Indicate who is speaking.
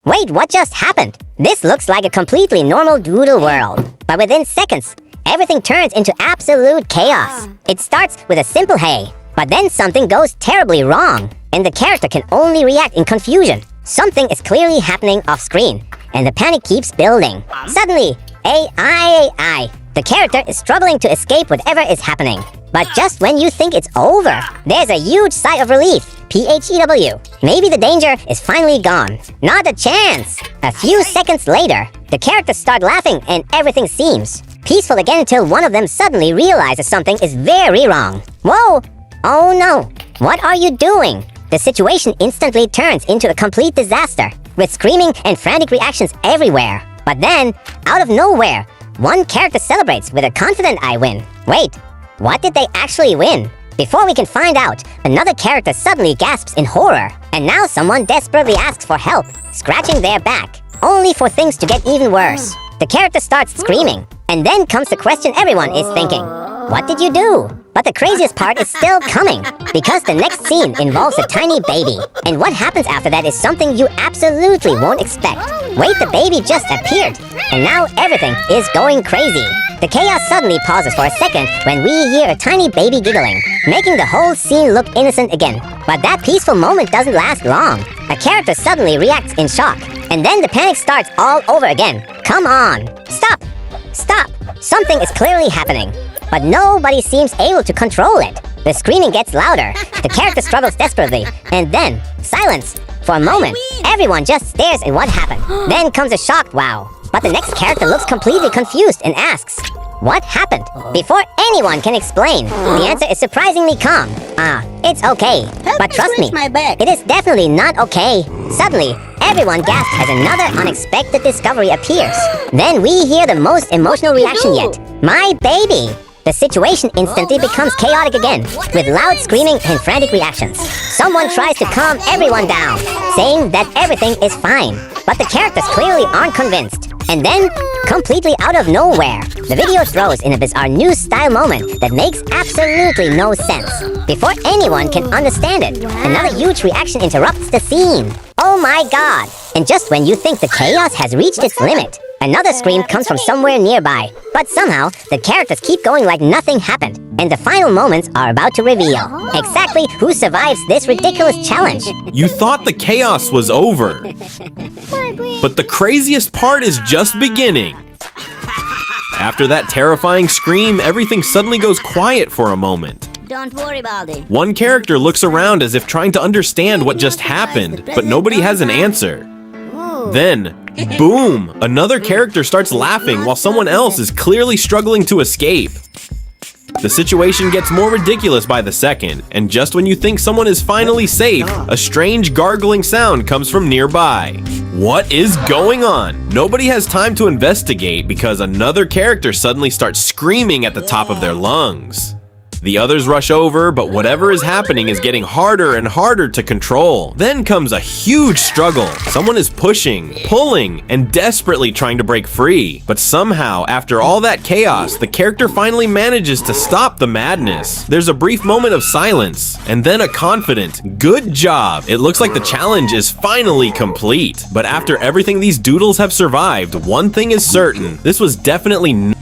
Speaker 1: Wait, what just happened? This looks like a completely normal Doodle world. But within seconds, everything turns into absolute chaos. It starts with a simple hey, but then something goes terribly wrong, and the character can only react in confusion. Something is clearly happening off screen, and the panic keeps building. Suddenly, the character is struggling to escape whatever is happening. But just when you think it's over, there's a huge sigh of relief. PHEW. Maybe the danger is finally gone. Not a chance! A few seconds later, the characters start laughing and everything seems peaceful again until one of them suddenly realizes something is very wrong. Whoa! Oh no! What are you doing? The situation instantly turns into a complete disaster, with screaming and frantic reactions everywhere. But then, out of nowhere, one character celebrates with a confident I win. Wait, what did they actually win? Before we can find out, another character suddenly gasps in horror, and now someone desperately asks for help, scratching their back, only for things to get even worse. The character starts screaming, and then comes the question everyone is thinking. What did you do? But the craziest part is still coming, because the next scene involves a tiny baby. And what happens after that is something you absolutely won't expect. Wait, the baby just appeared, and now everything is going crazy. The chaos suddenly pauses for a second when we hear a tiny baby giggling, making the whole scene look innocent again. But that peaceful moment doesn't last long. A character suddenly reacts in shock, and then the panic starts all over again. Come on! Stop! Stop! Something is clearly happening, but nobody seems able to control it. The screaming gets louder, the character struggles desperately, and then, silence. For a moment, everyone just stares at what happened. Then comes a shocked wow. But the next character looks completely confused and asks, what happened? Before anyone can explain, the answer is surprisingly calm. It's okay. But trust me, it is definitely not okay. Suddenly, everyone gasps as another unexpected discovery appears. Then we hear the most emotional reaction yet. My baby! The situation instantly becomes chaotic again, with loud screaming and frantic reactions. Someone tries to calm everyone down, saying that everything is fine. But the characters clearly aren't convinced. And then, completely out of nowhere, the video throws in a bizarre new style moment that makes absolutely no sense. Before anyone can understand it, another huge reaction interrupts the scene. Oh my god! And just when you think the chaos has reached its limit, another scream comes from somewhere nearby. But somehow, the characters keep going like nothing happened, and the final moments are about to reveal exactly who survives this ridiculous challenge.
Speaker 2: You thought the chaos was over, but the craziest part is just beginning. After that terrifying scream, everything suddenly goes quiet for a moment.
Speaker 3: Don't worry about it.
Speaker 2: One character looks around as if trying to understand what just happened, but nobody has an answer. Then, boom! Another character starts laughing while someone else is clearly struggling to escape. The situation gets more ridiculous by the second, and just when you think someone is finally safe, a strange gargling sound comes from nearby. What is going on? Nobody has time to investigate because another character suddenly starts screaming at the top of their lungs. The others rush over, but whatever is happening is getting harder and harder to control. Then comes a huge struggle. Someone is pushing, pulling, and desperately trying to break free. But somehow, after all that chaos, the character finally manages to stop the madness. There's a brief moment of silence, and then a confident, "Good job." It looks like the challenge is finally complete. But after everything these doodles have survived, one thing is certain. This was definitely